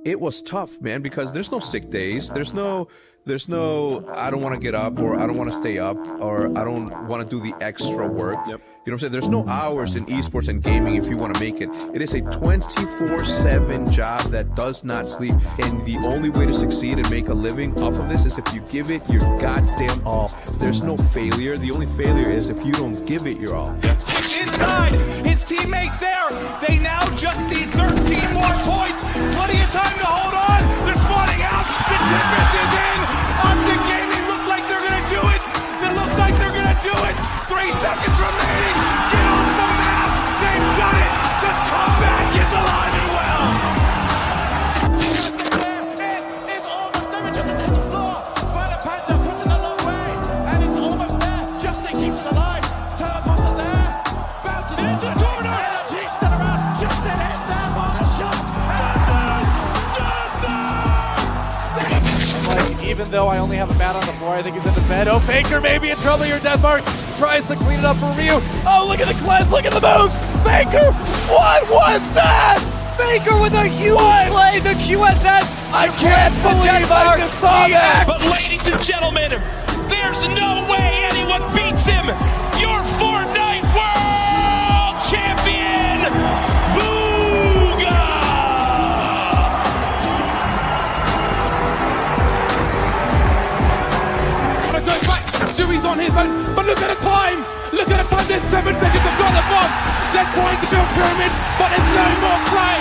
It was tough, man, because there's no sick days. There's no I don't want to get up, or I don't want to stay up, or I don't want to do the extra work. Yep. You know what I'm saying? There's no hours in esports and gaming if you want to make it. It is a 24/7 job that does not sleep. And the only way to succeed and make a living off of this is if you give it your goddamn all. There's no failure. The only failure is if you don't give it your all. Inside, his teammates there. They now just need 13 more points. Plenty of time to hold on. They're spawning out. The difference is in. Optic Gaming looks like they're going to do it. It looks like they're going to do it. 3 seconds remaining. Get off the map. They've done it. The comeback is alive and well. It is almost there. It just hit the floor. But the Panther puts it a long way. And it's almost there. Justin keeps it alive. Teleports it there. Bounces into the corner. Energy still around. Justin hit there for the shot. Like, even though I only have a bat on the floor, I think he's in the bed. Oh, Faker may be in trouble here. Deathmark tries to clean it up for Ryu. Oh, look at the cleanse. Look at the moves. Faker, what was that? Faker with a huge play. The QSS. I can't believe I just saw that. But ladies and gentlemen, there's no way anyone beats him. Your Fortnite World Champion, Booga! Dewey's on his own, but look at the time! Look at the time, there's 7 seconds of got the bomb! They're trying to build pyramids, but there's no more play!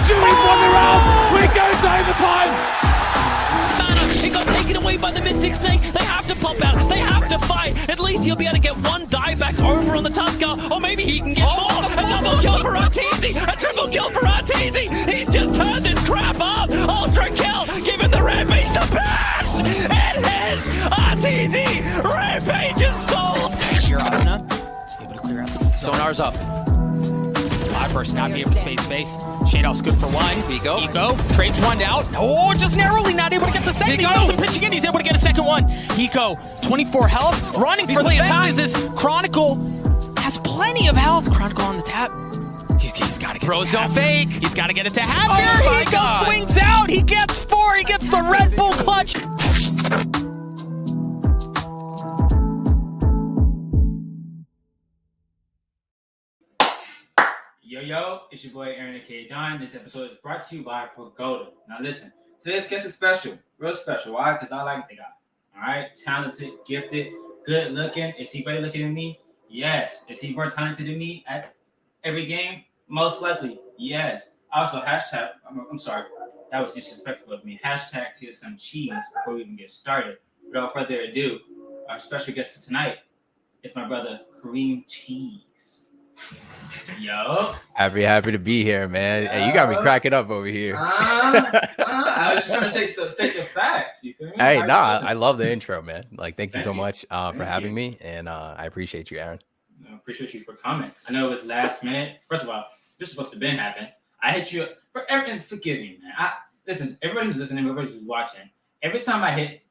Stewie's won the round! We go to overtime! It got taken away by the Mystic Snake. They have to pump out. They have to fight. At least he'll be able to get one dive back over on the Tusker, or maybe he can get more. A double kill for Arteezy. A triple kill for Arteezy. He's just turned this crap up. Ultra kill, giving the Rampage the best. It is Arteezy. Rampage is sold. Here, Asuna. Able to clear out. Sonar's up. Live burst not be able to space. Shadows good for one. Eco trades one out. Oh, just narrowly not able to get the second. He goes and pitching in. He's able to get a second one. Eco, 24 health, running for the fence. Is this Chronicle has plenty of health. Chronicle on the tap. He's got to get Pros don't fake. He's got to get it to Hatfield. Oh, Eco swings out. He gets 4. He gets the Red Bull clutch. Yo, it's your boy Aaron aka Don. This episode is brought to you by PAGODA. Now listen, today's guest is special, real special. Why? Because I like the guy. All right, talented, gifted, good looking. Is he better looking than me? Yes. Is he more talented than me at every game? Most likely, yes. Also, hashtag. I'm sorry, that was disrespectful of me. Hashtag TSM cheese before we even get started. Without further ado, our special guest for tonight is my brother Karimcheese. Yo, happy to be here, man. Hey, you got me cracking up over here. I was just trying to say the facts. You feel me? Hey, I love the intro, man. Like, thank you so much for having me, and I appreciate you, Aaron. I appreciate you for coming. I know it was last minute. First of all, this was supposed to be happen. I hit you for everything. Forgive me, man. Listen, everybody who's listening, everybody who's watching. Every time I hit,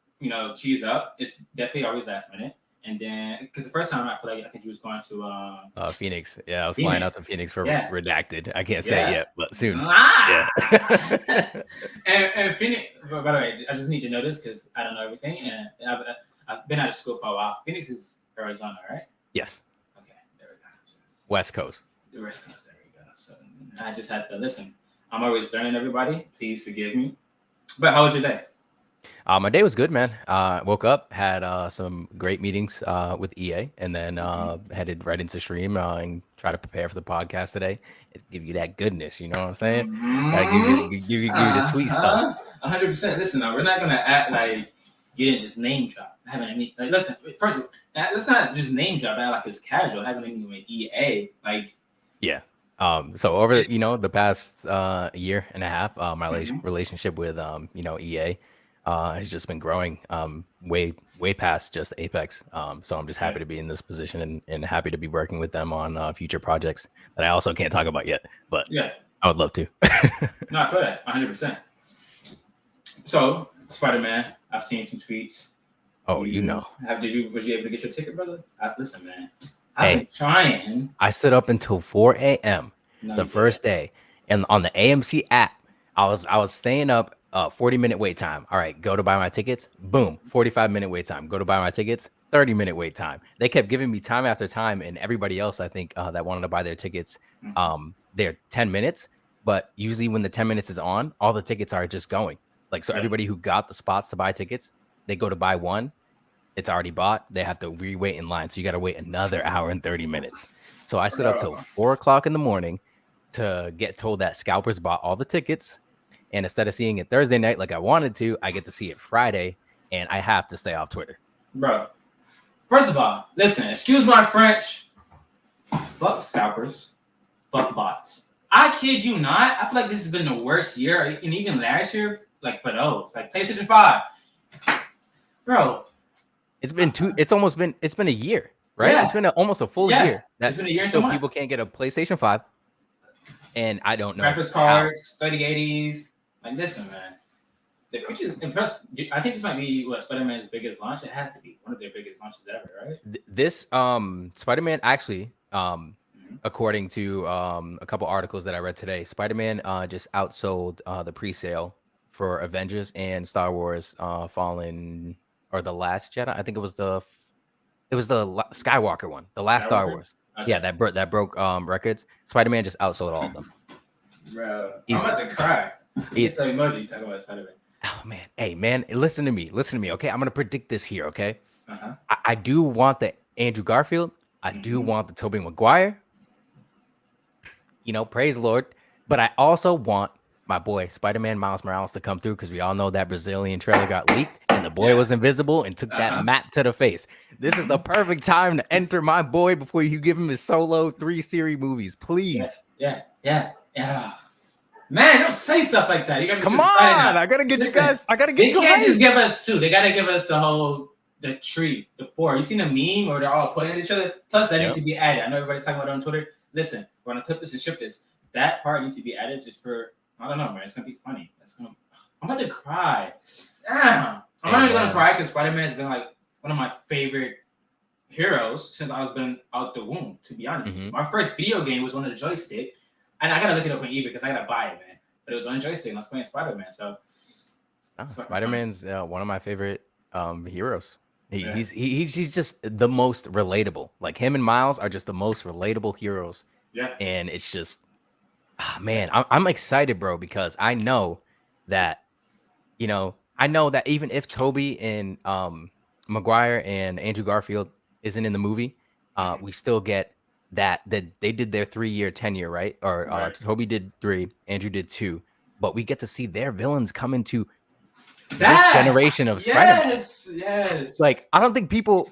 cheese up, it's definitely always last minute. And then, because the first time I think he was going to Phoenix. Yeah, I was flying out to Phoenix for Redacted. I can't say it yet, but soon. Yeah. and Phoenix. By the way, I just need to know this because I don't know everything, and I've been out of school for a while. Phoenix is Arizona, right? Yes. Okay, there we go. West Coast. The West Coast. There we go. So I just had to listen. I'm always learning, everybody. Please forgive me. But how was your day? My day was good, man. Woke up, had some great meetings with EA, and then headed right into stream and try to prepare for the podcast today. Give you that goodness, you know what I'm saying? Gotta give you the sweet stuff. 100%. Listen, now we're not gonna act like you didn't just name drop. Listen, first of all, let's not just name drop. Act like it's casual. Having a meeting with EA, yeah. So over the past year and a half, my relationship with EA. Has just been growing way past just Apex. So I'm just happy to be in this position and happy to be working with them on future projects that I also can't talk about yet, but I would love to. No, I feel that 100%. So Spider-Man, I've seen some tweets. Oh, was you able to get your ticket, brother? Listen, man, I've been trying. I stood up until 4 a.m. the first day, and on the AMC app, I was staying up 40-minute wait time. All right, go to buy my tickets. Boom, 45-minute wait time. Go to buy my tickets. 30-minute wait time. They kept giving me time after time, and everybody else, I think, that wanted to buy their tickets, they're 10 minutes. But usually when the 10 minutes is on, all the tickets are just going. Like, so everybody who got the spots to buy tickets, they go to buy one. It's already bought. They have to re-wait in line. So you got to wait another hour and 30 minutes. So I sit up till 4 o'clock in the morning to get told that scalpers bought all the tickets. And instead of seeing it Thursday night like I wanted to, I get to see it Friday, and I have to stay off Twitter. Bro, first of all, listen, excuse my French. Fuck scalpers. Fuck bots. I kid you not. I feel like this has been the worst year, and even last year, like for those, like PlayStation 5. Bro. It's been a year, right? Yeah. It's been almost a full year. It's been a year and so 2 people months. can't get a PlayStation 5. And I don't know. Graphics cards, 3080s. Like, listen, man. The future's impressed. I think this might be what Spider-Man's biggest launch. It has to be one of their biggest launches ever, right? This Spider-Man actually, according to a couple articles that I read today, Spider-Man just outsold the pre-sale for Avengers and Star Wars Fallen or The Last Jedi. I think it was the Skywalker one, the last Star Wars. Okay. Yeah, that broke records. Spider-Man just outsold all of them. Bro, I'm about to cry. It's an emoji talking about Spider-Man. Oh man, hey man, listen to me, okay? I'm gonna predict this here, okay? I do want the Andrew Garfield. I do want the Tobey Maguire. You know, praise the Lord. But I also want my boy Spider-Man Miles Morales to come through, because we all know that Brazilian trailer got leaked and the boy was invisible and took that map to the face. This is the perfect time to enter my boy before you give him his solo 3-series movies, please. Yeah. Man, don't say stuff like that. You gotta come on. I gotta get you guys. I gotta get you. They can't just give us 2. They gotta give us the tree, the 4. You seen a meme where they're all pointing at each other? Plus, that needs to be added. I know everybody's talking about it on Twitter. Listen, we're gonna clip this and ship this. That part needs to be added just for, I don't know, man. It's gonna be funny. I'm about to cry. Damn. I'm not even gonna cry because Spider-Man has been like one of my favorite heroes since I was been out the womb. To be honest, my first video game was on the joystick. And I gotta look it up on eBay because I gotta buy it, man. But it was on joystick and I was playing Spider-Man. So Spider-Man's one of my favorite heroes. He's just the most relatable. Like, him and Miles are just the most relatable heroes. Yeah. And it's just, man, I'm excited, bro, because I know that even if Tobey and Maguire and Andrew Garfield isn't in the movie, we still get that they did their 3-year tenure, right? Or Tobey did 3, Andrew did 2, but we get to see their villains come into this generation of Spider-Man. Yes. Like, I don't think people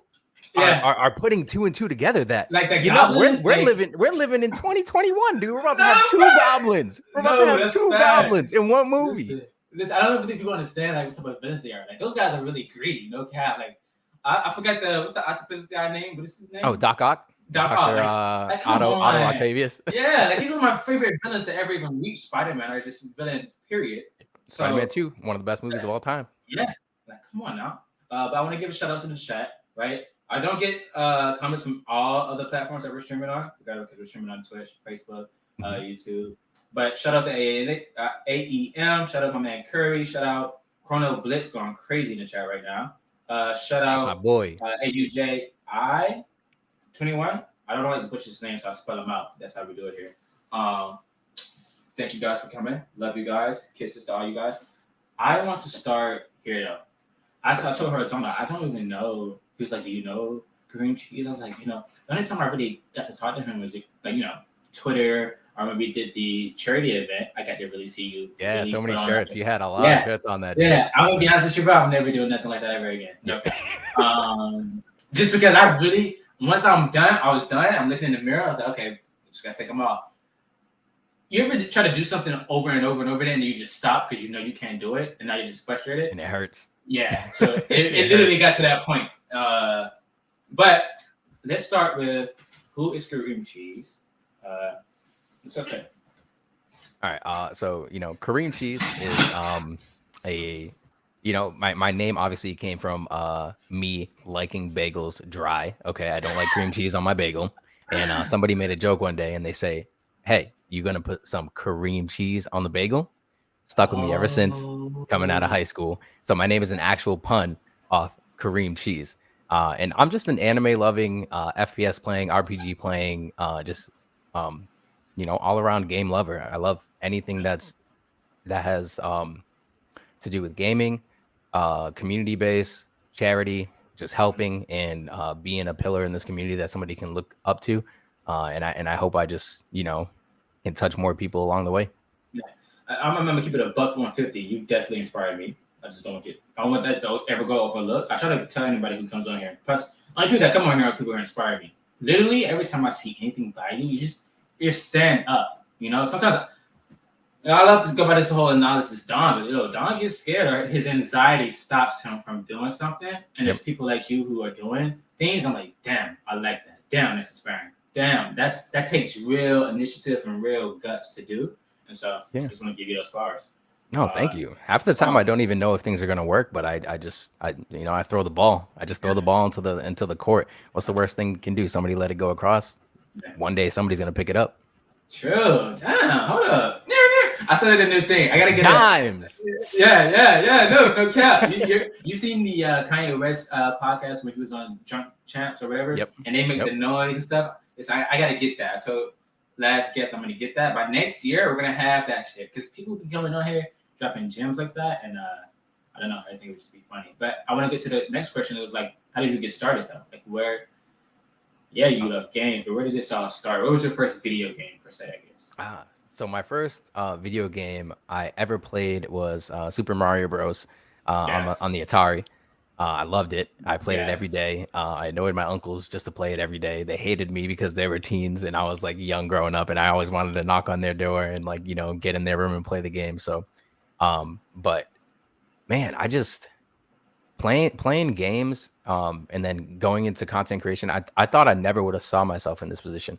are putting 2 and 2 together. That, like, that we're living in 2021, dude. We're about to have 2 goblins. We're about to have 2 goblins in one movie. Listen, I don't think people understand like what type of villains they are. Like, those guys are really greedy. No cap. Like, I forgot what's the octopus guy name? What is his name? Oh, Doc Ock. Doc Ock. Like, Otto Octavius. Yeah, like, he's one of my favorite villains to ever even reach Spider-Man, or just villains, period. Spider-Man 2, one of the best movies of all time. Yeah, like, come on now. But I want to give a shout out to the chat, right? I don't get comments from all other platforms that we're streaming on. Because we're streaming on Twitch, Facebook, YouTube. But shout out to AEM. Shout out my man Curry. Shout out Chrono Blitz, going crazy in the chat right now. Shout out my boy AUJI 21. I don't know how to butcher his name, so I'll spell him out. That's how we do it here. Thank you guys for coming. Love you guys. Kisses to all you guys. I want to start here though. I told Horizontal, I don't even know. He was like, do you know Karimcheese? I was like, the only time I really got to talk to him was like, Twitter, or when we did the charity event, I got to really see you. Yeah, so many shirts. You had a lot of shirts on that day. Yeah, I'm gonna be honest with you, bro. I'm never doing nothing like that ever again. Okay. Just because I really, once I was done. I'm looking in the mirror. I was like, okay, just gotta take them off. You ever try to do something over and over and over again, and you just stop because you can't do it, and now you're just frustrated, and it hurts. Yeah, so it literally got to that point. But let's start with who is Karimcheese. It's okay. All right. So Karimcheese is my name obviously came from me liking bagels dry. Okay, I don't like cream cheese on my bagel, and somebody made a joke one day, and they say, "Hey, you gonna put some Karimcheese on the bagel?" Stuck with me ever since coming out of high school. So my name is an actual pun off Karimcheese. And I'm just an anime loving, FPS playing, RPG playing, all around game lover. I love anything that has to do with gaming, community base, charity, just helping and being a pillar in this community that somebody can look up to. And I hope I just can touch more people along the way. Yeah. I remember keeping a buck 150. You definitely inspired me. I just don't want that to ever go overlooked. I try to tell anybody who comes on here. Plus, only people that come on here are people who inspire me. Literally, every time I see anything by you, you stand up. Sometimes I love to go by this whole analysis, Don, but Don gets scared or his anxiety stops him from doing something. And there's people like you who are doing things. I'm like, damn, I like that. Damn, that's inspiring. Damn, that takes real initiative and real guts to do. And so I just want to give you those flowers. No, thank you. Half the time I don't even know if things are gonna work, but I throw the ball. I just throw the ball into the court. What's the worst thing you can do? Somebody let it go across. One day somebody's gonna pick it up. True. Damn, hold up. I started a new thing. I gotta get dimes. Yeah. No cap. You seen the Kanye West podcast when he was on Drunk Champs or whatever? Yep. And they make the noise and stuff. I gotta get that. I told last guest I'm gonna get that. By next year, we're gonna have that shit. Because people be coming on here dropping gems like that. And I don't know. I think it would just be funny. But I want to get to the next question. It was like, how did you get started though? Like where? Yeah, you love games, but where did this all start? What was your first video game per se? I guess. So my first video game I ever played was Super Mario Bros. On the Atari. I loved it. I played it every day. I annoyed my uncles just to play it every day. They hated me because they were teens and I was like young growing up, and I always wanted to knock on their door and get in their room and play the game. So, but man, I just playing games and then going into content creation. I thought I never would have saw myself in this position.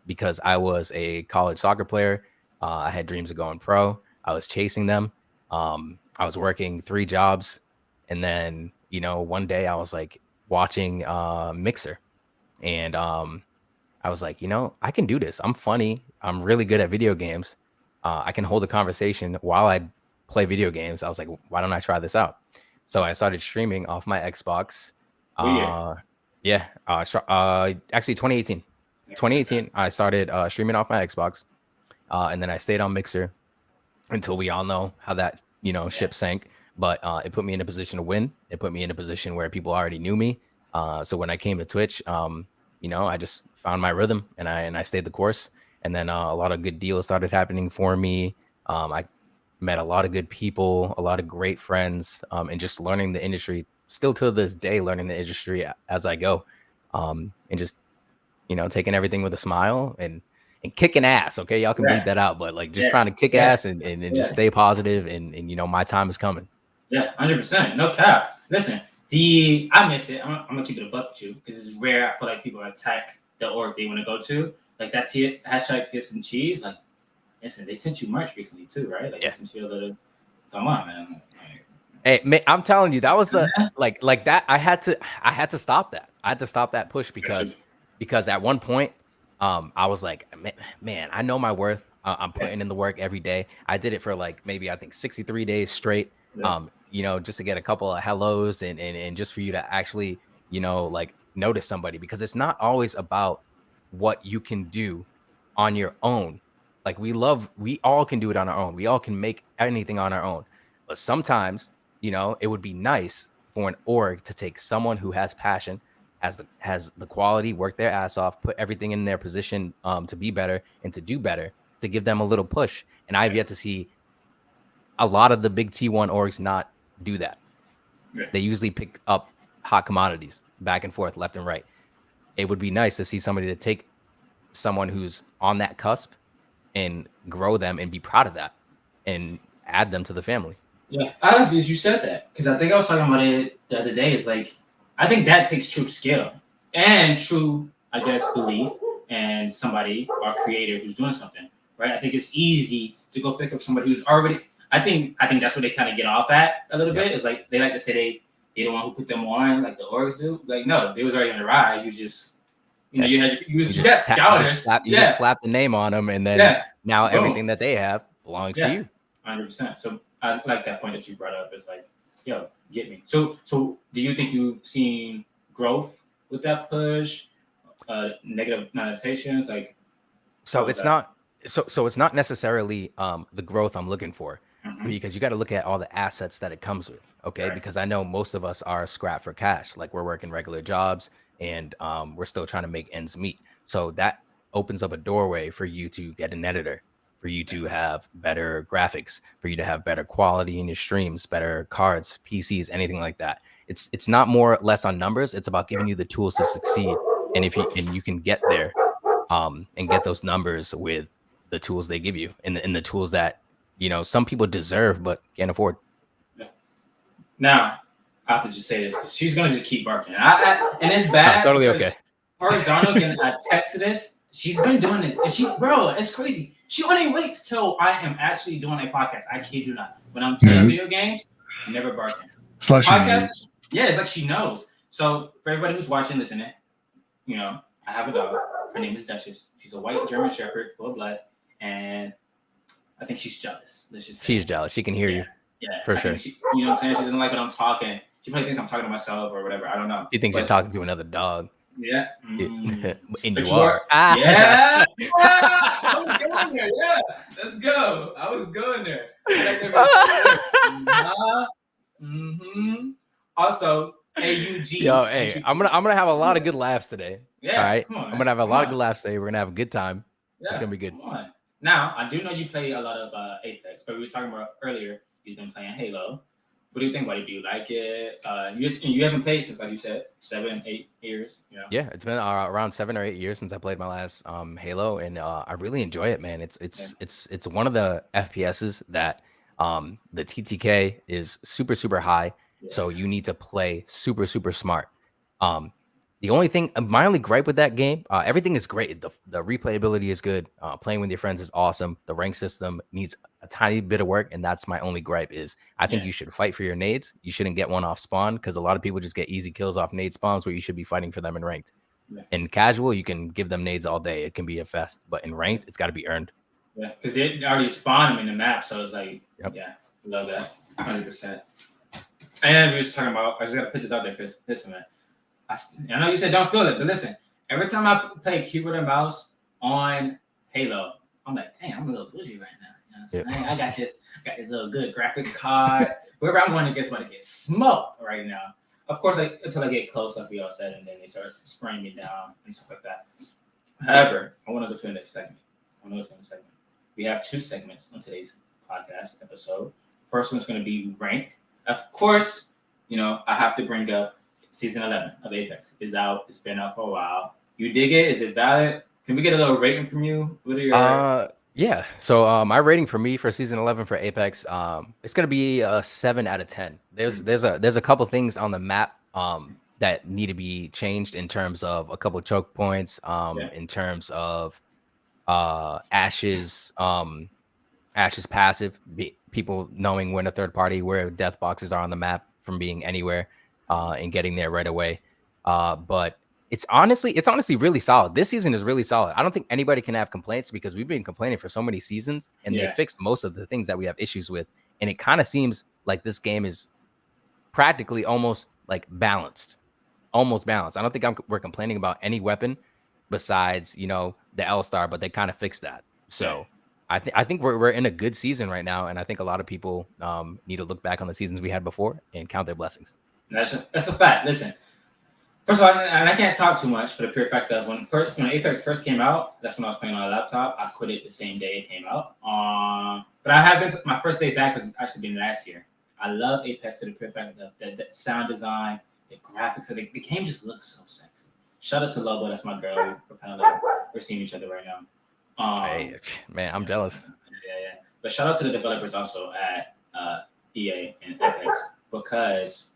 Because I was a college soccer player. I had dreams of going pro. I was chasing them. I was working 3 jobs. And then, one day I was like watching Mixer. And I was like, I can do this. I'm funny. I'm really good at video games. I can hold a conversation while I play video games. I was like, why don't I try this out? So I started streaming off my Xbox. Actually 2018. 2018, I started streaming off my Xbox, and then I stayed on Mixer until we all know how that ship sank. But it put me in a position to win. It put me in a position where people already knew me. So when I came to Twitch, I just found my rhythm and I stayed the course. And then a lot of good deals started happening for me. I met a lot of good people, a lot of great friends, and just learning the industry. Still to this day, learning the industry as I go, and just taking everything with a smile and kicking ass. Okay, y'all can beat that out, but like just trying to kick ass and just stay positive. And my time is coming. Yeah, 100%. No cap. Listen, I miss it. I'm gonna keep it a buck with you because it's rare. I feel like people attack the org they want to go to. Like that hashtag to get some cheese. Like, listen, they sent you merch recently too, right? Like, they sent you a little. Come on, man. Hey, man, I'm telling you, that was the like that. I had to stop that. I had to stop that push because at one point, I was like, man, I know my worth. I'm putting in the work every day. I did it for like maybe I think 63 days straight. Just to get a couple of hellos and just for you to actually, like notice somebody, because it's not always about what you can do on your own. Like we all can do it on our own. We all can make anything on our own. But sometimes, it would be nice for an org to take someone who has passion, has the quality, work their ass off, put everything in their position to be better and to do better, to give them a little push. And I've yet to see a lot of the big T1 orgs not do that. They usually pick up hot commodities back and forth, left and right. It would be nice to see somebody to take someone who's on that cusp and grow them and be proud of that and add them to the family. Yeah, I like as you said that, because I think I was talking about it the other day. It's like, I think that takes true skill and true, I guess, belief and somebody or creator who's doing something, right? I think it's easy to go pick up somebody who's already. I think that's what they kind of get off at a little bit. It's like they like to say they the one who put them on, like the orgs do. Like, no, they was already on the rise. You just, you got scouters. You just slap the name on them, and then now everything that they have belongs to you. 100%. So I like that point that you brought up. It's like, yo, get me. So do you think you've seen growth with that push? Negative connotations, like. So it's not so it's not necessarily the growth I'm looking for, because you got to look at all the assets that it comes with. Okay, Right. because I know most of us are scrap for cash, like we're working regular jobs and we're still trying to make ends meet. So that opens up a doorway for you to get an editor, for you to have better graphics, for you to have better quality in your streams, better cards, PCs, anything like that. It's not more or less on numbers. It's about giving you the tools to succeed. And if you can get there, and get those numbers with the tools they give you, and the tools that some people deserve but can't afford. Now, I have to just say this because she's gonna just keep barking, and it's bad. Totally okay. Horizontal can attest to this. She's been doing this, and bro, it's crazy. She only waits till I am actually doing a podcast. I kid you not. When I'm playing video games, never barking. It's like Podcast, yeah, it's like she knows. So for everybody who's watching, listening, I have a dog. Her name is Duchess. She's a white German Shepherd, full of blood, and I think she's jealous. She's jealous. She can hear you. Yeah, for sure. She, you know what I'm saying? She doesn't like when I'm talking. She probably thinks I'm talking to myself or whatever. I don't know. She thinks you're talking to another dog. Yeah. And But you are. Yeah. I was going there. Yeah. Let's go. I was going there. Also, AUG. Yo, hey, I'm gonna have a lot of good laughs today. Yeah. All right. Come on, I'm gonna have a lot of good laughs today. We're gonna have a good time. Yeah, it's gonna be good. Come on. Now, I do know you play a lot of Apex, but we were talking about earlier. You've been playing Halo. What do you think about it? Do you like it? You haven't played since, like you said, 7-8 years. Yeah, it's been around 7 or 8 years since I played my last Halo, and I really enjoy it, man. It's one of the FPSs that the TTK is super, super high, so you need to play super, super smart. The only thing, my only gripe with that game, everything is great. The replayability is good. Playing with your friends is awesome. The rank system needs a tiny bit of work, and that's my only gripe. Is I think you should fight for your nades. You shouldn't get one off spawn, because a lot of people just get easy kills off nade spawns where you should be fighting for them in ranked. In casual, you can give them nades all day. It can be a fest, but in ranked, it's got to be earned. Yeah, because they already spawned them in the map, so it's like, yeah, love that, 100%. And we were just talking about, I just got to put this out there, Chris. Listen, man. I know you said don't feel it, but listen, every time I play keyboard and mouse on Halo, I'm like, dang, I'm a little bougie right now. You know what I'm saying? I got this little good graphics card. Whoever I'm going against want to get smoked right now. Of course, until I get close, like we all said, and then they start spraying me down and stuff like that. However, I want to go to the next segment. We have 2 segments on today's podcast episode. First one's going to be ranked. Of course, I have to bring up Season 11 of Apex is out. It's been out for a while. You dig it? Is it valid? Can we get a little rating from you? What are your yeah. So my rating for me for Season 11 for Apex, it's gonna be a 7 out of 10. There's a couple things on the map that need to be changed in terms of a couple choke points, in terms of Ash's passive, people knowing when a third party where death boxes are on the map from being anywhere. And getting there right away. But it's honestly really solid. This season is really solid. I don't think anybody can have complaints, because we've been complaining for so many seasons, and they fixed most of the things that we have issues with. And it kind of seems like this game is practically almost like balanced. I don't think we're complaining about any weapon besides, the L-Star, but they kind of fixed that. So I think we're in a good season right now. And I think a lot of people need to look back on the seasons we had before and count their blessings. That's a fact. Listen, first of all, and I can't talk too much for the pure fact of when Apex first came out, that's when I was playing on a laptop. I quit it the same day it came out. But I haven't. My first day back was actually been last year. I love Apex for the pure fact of the sound design, the graphics. The game just looks so sexy. Shout out to Lobo. That's my girl. We're seeing each other right now. Hey, man, I'm jealous. Yeah. But shout out to the developers also at EA and Apex, because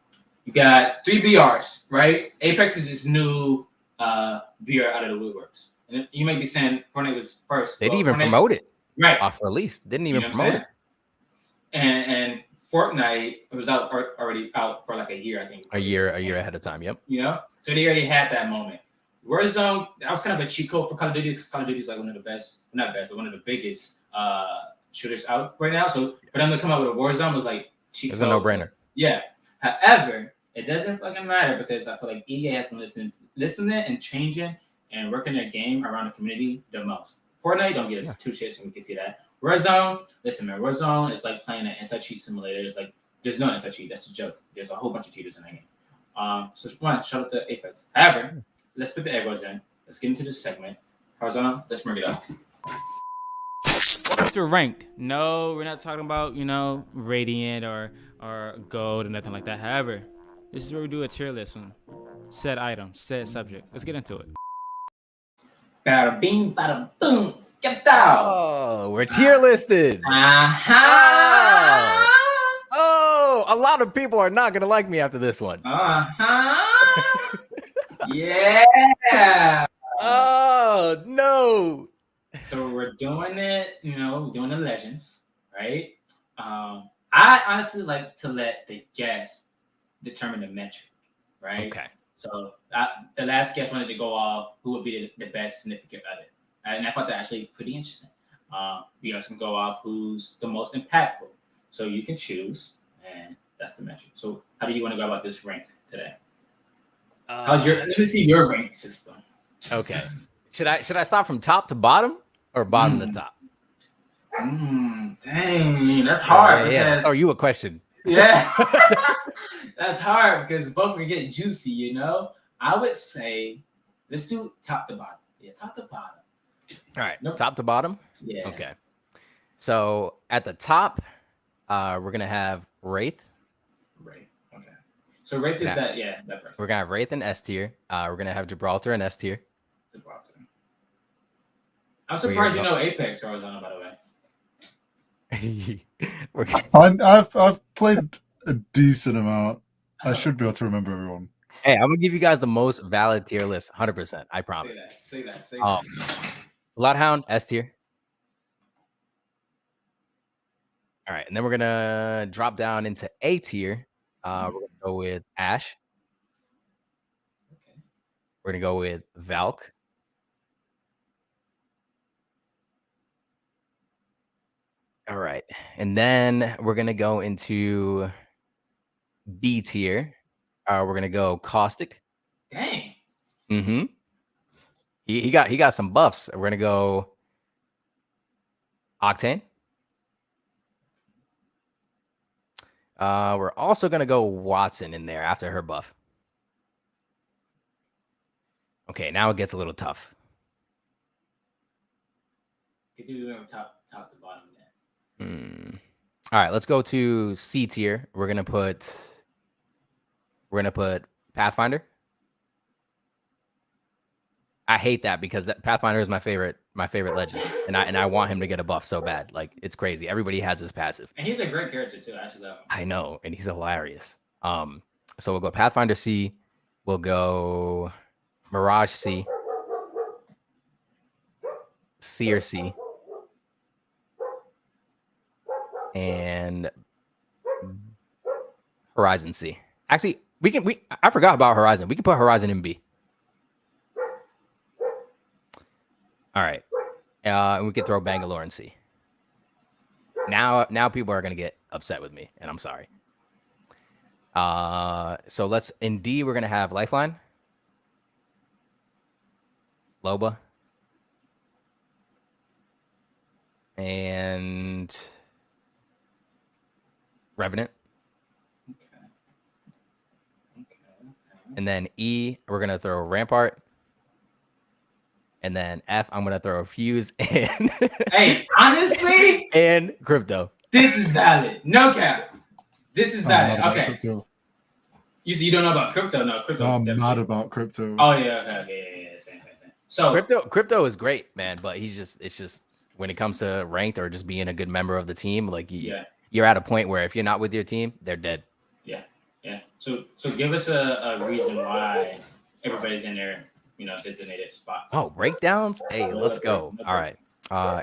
you got 3 BRs, right? Apex is this new BR out of the woodworks. And you may be saying Fortnite was first. They didn't even promote it. Right. Off release. Didn't even promote it. And Fortnite was already out for like a year, I think. A year ahead of time, yep. So they already had that moment. Warzone, that was kind of a cheat code for Call of Duty, because Call of Duty is like one of the best, not best, but one of the biggest shooters out right now. So for them to come out with a Warzone was like cheap. It's a no-brainer. Yeah. However, it doesn't fucking matter because I feel like EA has been listening and changing and working their game around the community the most. Fortnite don't give two shits, and we can see that. Warzone, listen, man, Warzone is like playing an anti-cheat simulator. It's like there's no anti-cheat. That's a joke. There's a whole bunch of cheaters in that game. So one, shout out to Apex. However, let's put the egos in. Let's get into this segment. Horizontal, let's bring it up. After ranked, no, we're not talking about, Radiant or Gold or nothing like that. However, this is where we do a tier list on said item, said subject. Let's get into it. Bada bing, bada boom. Get down. Oh, we're tier listed. Uh-huh. Oh, a lot of people are not gonna like me after this one. Uh-huh. Yeah. Oh no. So we're doing it, we're doing the legends, right? I honestly like to let the guest determine the metric, right? Okay. So the last guest wanted to go off who would be the best significant other. And I thought that actually pretty interesting. We also can go off who's the most impactful. So you can choose, and that's the metric. So how do you want to go about this rank today? Let me see your rank system. Okay. Should I start from top to bottom or bottom to top? Dang, that's hard. Yeah. Oh, you a question? Yeah. That's hard because both can get juicy, I would say let's do top to bottom. Yeah, top to bottom. All right. Nope. Top to bottom? Yeah. Okay. So at the top, we're gonna have Wraith. Wraith. Okay. So Wraith is that person. We're gonna have Wraith in S tier. We're gonna have Gibraltar in S tier. Gibraltar. I'm surprised you know Apex Horizontal, by the way. I've played a decent amount. I should be able to remember everyone. Hey, I'm gonna give you guys the most valid tier list, 100%. I promise. Say that. Bloodhound S tier. All right, and then we're gonna drop down into A tier. We're gonna go with Ash. Okay. We're gonna go with Valk. All right, and then we're gonna go into B tier. We're gonna go Caustic. Dang. Mm-hmm. He got some buffs. We're gonna go Octane. We're also gonna go Watson in there after her buff. Okay, now it gets a little tough. Could do top to bottom then. All right, let's go to C tier. We're gonna put Pathfinder. I hate that because Pathfinder is my favorite legend, and I want him to get a buff so bad. Like, it's crazy. Everybody has his passive. And he's a great character too. I actually love him. I know, and he's hilarious. So we'll go Pathfinder C. We'll go Mirage C. Seer C. And Horizon C. Actually, I forgot about Horizon. We can put Horizon in B. All right. And we can throw Bangalore in C. Now people are gonna get upset with me, and I'm sorry. So let's in D, we're gonna have Lifeline, Loba, and Revenant. Okay. And then E, we're gonna throw Rampart. And then F, I'm gonna throw a Fuse and Hey, honestly, and Crypto. this is valid. No cap. This is valid. Okay. Crypto. You don't know about crypto? No, crypto. I'm definitely. mad about crypto. Oh yeah, okay, yeah. Same. So Crypto is great, man, but it's just when it comes to ranked or just being a good member of the team, like you're at a point where if you're not with your team, they're dead. Yeah. So give us a reason why everybody's in there, designated spots. Oh, breakdowns? Hey, let's go. All right.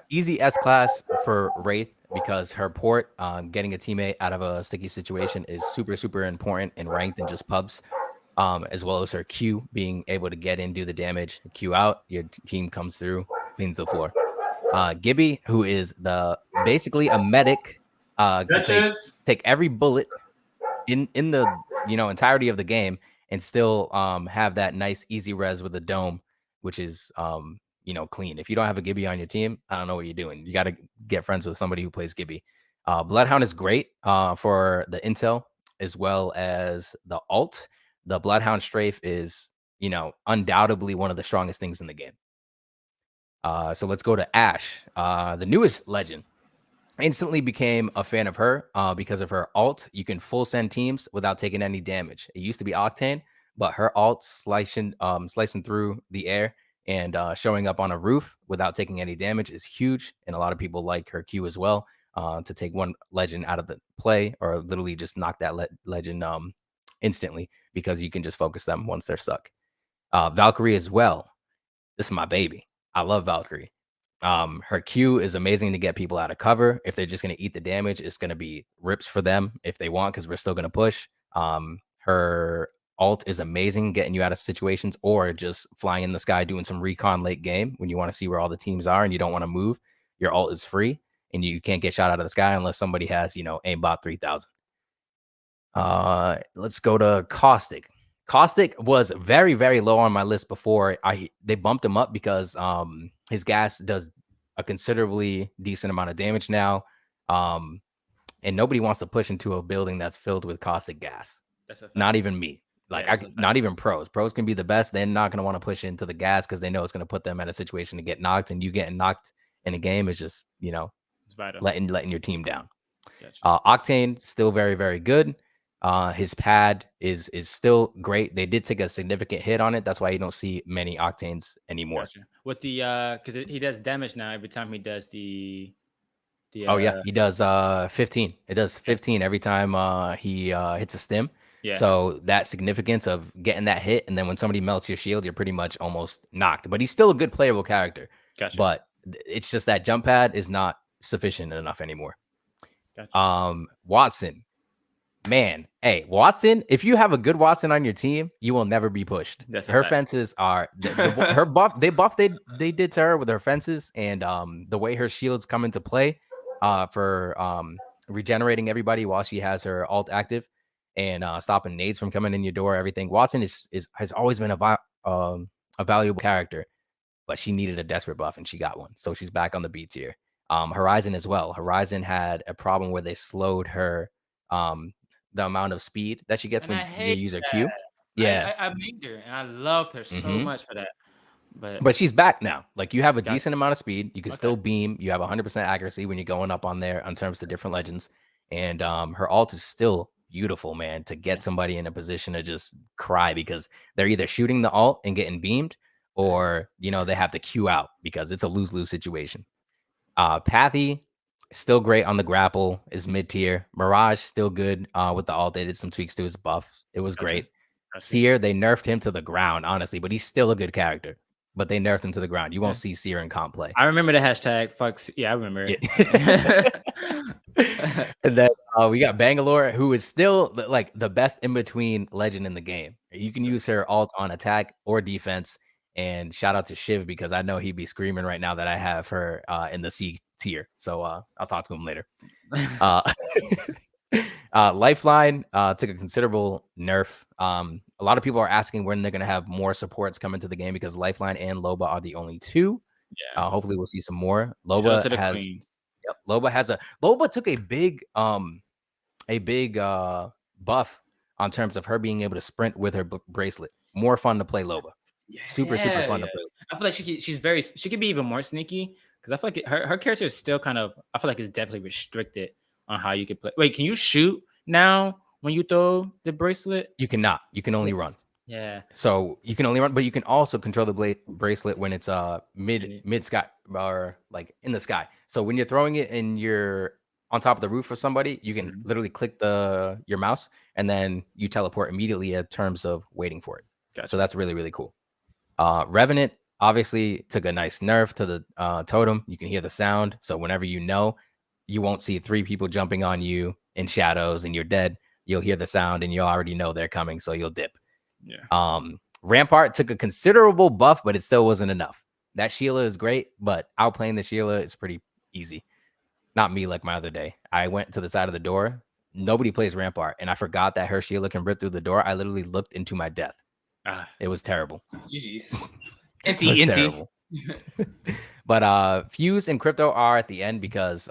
Easy S class for Wraith because her port, getting a teammate out of a sticky situation is super, super important in ranked and just pubs, as well as her Q being able to get in, do the damage, Q out, your team comes through, cleans the floor. Gibby, who is basically a medic, can take every bullet in the entirety of the game and still have that nice easy res with the dome, which is clean. If you don't have a Gibby on your team, I don't know what you're doing. You got to get friends with somebody who plays Gibby. Bloodhound is great for the intel as well as the ult. The Bloodhound strafe is undoubtedly one of the strongest things in the game. So let's go to Ashe, the newest legend. Instantly became a fan of her because of her ult. You can full send teams without taking any damage. It used to be Octane, but her ult slicing through the air and showing up on a roof without taking any damage is huge. And a lot of people like her Q as well, to take one legend out of the play or literally just knock that legend instantly, because you can just focus them once they're stuck. Valkyrie as well. This is my baby. I love Valkyrie. Her Q is amazing to get people out of cover. If they're just going to eat the damage, it's going to be rips for them if they want, because we're still going to push. Her ult is amazing, getting you out of situations or just flying in the sky, doing some recon late game when you want to see where all the teams are and you don't want to move. Your ult is free and you can't get shot out of the sky unless somebody has, aimbot 3000. Let's go to Caustic. Caustic was very, very low on my list before they bumped him up because his gas does a considerably decent amount of damage now. And nobody wants to push into a building that's filled with caustic gas. Not even me. Not even pros. Pros can be the best. They're not going to want to push into the gas because they know it's going to put them in a situation to get knocked. And you getting knocked in a game is just, it's vital. letting your team down. Gotcha. Octane, still very, very good. His pad is still great. They did take a significant hit on it. That's why you don't see many Octanes anymore. Gotcha. With the because he does damage now every time he does the oh yeah, he does 15. It does 15 every time he hits a stim. Yeah. So that significance of getting that hit, and then when somebody melts your shield, you're pretty much almost knocked. But he's still a good playable character. Gotcha. But it's just that jump pad is not sufficient enough anymore. Gotcha. Watson. Man, hey, Watson, if you have a good Watson on your team, you will never be pushed. Her fences are her buff. They did to her with her fences, and the way her shields come into play for regenerating everybody while she has her ult active and stopping nades from coming in your door. Everything. Watson has always been a valuable character, but she needed a desperate buff and she got one, so she's back on the B tier. Horizon as well. Horizon had a problem where they slowed her. The amount of speed that she gets when you use her Q. Yeah. I made her and I loved her so much for that. But she's back now. Like, you have a decent amount of speed. You can still beam. You have 100% accuracy when you're going up on there in terms of different legends. And her ult is still beautiful, man, to get somebody in a position to just cry because they're either shooting the ult and getting beamed or, they have to Q out because it's a lose-lose situation. Pathy, still great on the grapple, is mid-tier. Mirage, still good with the ult. They did some tweaks to his buff. It was great. Seer, they nerfed him to the ground, honestly, but he's still a good character. But they nerfed him to the ground. You won't see Seer in comp play. I remember the hashtag. I remember it. Yeah. And then we got Bangalore, who is still like the best in-between legend in the game. You can use her ult on attack or defense. And shout out to Shiv, because I know he'd be screaming right now that I have her in the C tier. So I'll talk to him later. Lifeline took a considerable nerf. A lot of people are asking when they're going to have more supports come into the game because Lifeline and Loba are the only two. Yeah. Hopefully we'll see some more. Loba took a big buff on terms of her being able to sprint with her bracelet. More fun to play Loba. Super fun to play. I feel like she could be even more sneaky because I feel like her character is still kind of, I feel like it's definitely restricted on how you can play. Wait, can you shoot now when you throw the bracelet? You cannot. You can only run. Yeah. So you can only run, but you can also control the bracelet when it's mid sky or like in the sky. So when you're throwing it and you're on top of the roof of somebody, you can literally click your mouse and then you teleport immediately in terms of waiting for it. Gotcha. So that's really, really cool. Revenant obviously took a nice nerf to the totem. You can hear the sound. So whenever you won't see 3 people jumping on you in shadows and you're dead, you'll hear the sound and you already know they're coming. So you'll dip. Yeah. Rampart took a considerable buff, but it still wasn't enough. that Sheila is great, but outplaying the Sheila is pretty easy. Not me like my other day. I went to the side of the door. Nobody plays Rampart, and I forgot that her Sheila can rip through the door. I literally looked into my death. It was terrible. GG's. It was terrible. But Fuse and Crypto are at the end because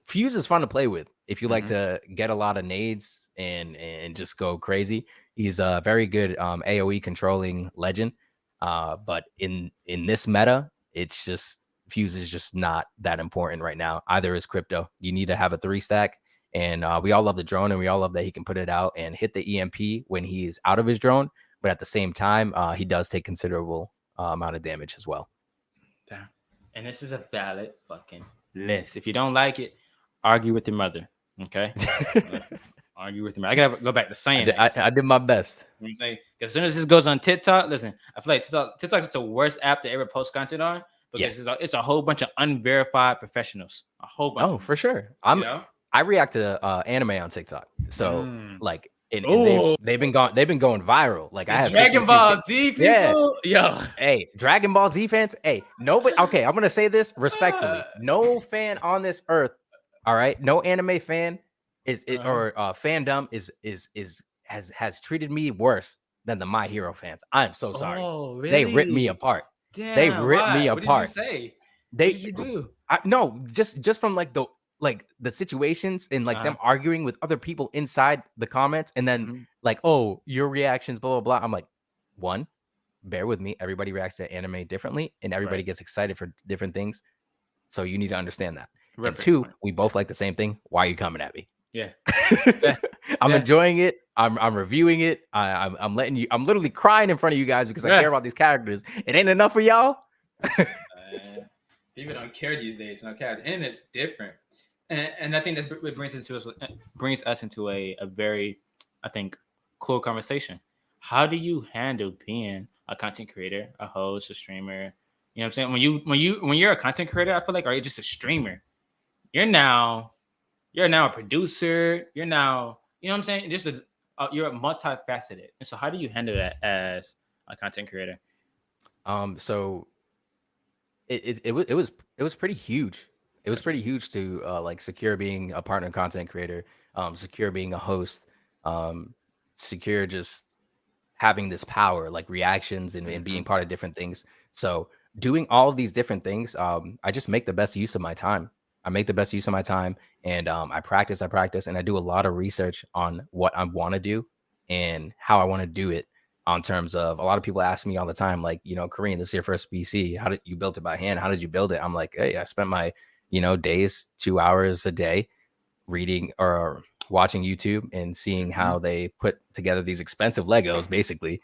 Fuse is fun to play with. If you like to get a lot of nades and just go crazy, he's a very good AoE controlling legend. But in this meta, it's just Fuse is just not that important right now. Either is Crypto. You need to have a 3-stack. And we all love the drone, and we all love that he can put it out and hit the EMP when he's out of his drone. But at the same time, he does take considerable amount of damage as well. Damn. And this is a valid fucking list. If you don't like it, argue with your mother. Okay? Argue with your mother. I gotta go back to saying I did my best. You know what I'm saying? Because as soon as this goes on TikTok, listen, I feel like TikTok is the worst app to ever post content on. Because it's a whole bunch of unverified professionals. A whole bunch. Oh, for sure. I react to anime on TikTok. So like and they've been going viral. Like I have Dragon Ball Z people. Yo. Hey, Dragon Ball Z fans. Hey, nobody. Okay, I'm gonna say this respectfully. No fan on this earth. All right, no anime fan or fandom has treated me worse than the My Hero fans. I'm so sorry. Oh, really? They ripped me apart. Damn, they ripped me apart. What did you say? What did you do? No, just from like the situations and like them arguing with other people inside the comments, and then like, oh, your reactions, blah blah blah. I'm like, one, bear with me. Everybody reacts to anime differently, and everybody gets excited for different things. So you need to understand that. And two, we both like the same thing. Why are you coming at me? Yeah. I'm enjoying it. I'm reviewing it. I'm letting you. I'm literally crying in front of you guys because I care about these characters. It ain't enough for y'all. People don't care these days. The internet's different, and I think that's what brings us into a very, I think, cool conversation. How do you handle being a content creator, a host, a streamer? You know what I'm saying? When you're a content creator, I feel like, are you just a streamer? You're now a producer. You're now, you know what I'm saying? Just you're multifaceted. And so how do you handle that as a content creator? So it was pretty huge. It was pretty huge to like secure being a partner content creator, secure being a host, secure just having this power, like reactions and being part of different things. So doing all of these different things, I just make the best use of my time. I make the best use of my time, and I practice, and I do a lot of research on what I want to do and how I want to do it. On terms of, a lot of people ask me all the time, like, you know, Kareem, this is your first PC. How did you build it by hand? How did you build it? I'm like, hey, I spent my, days, 2 hours a day reading or watching YouTube and seeing how they put together these expensive Legos, basically.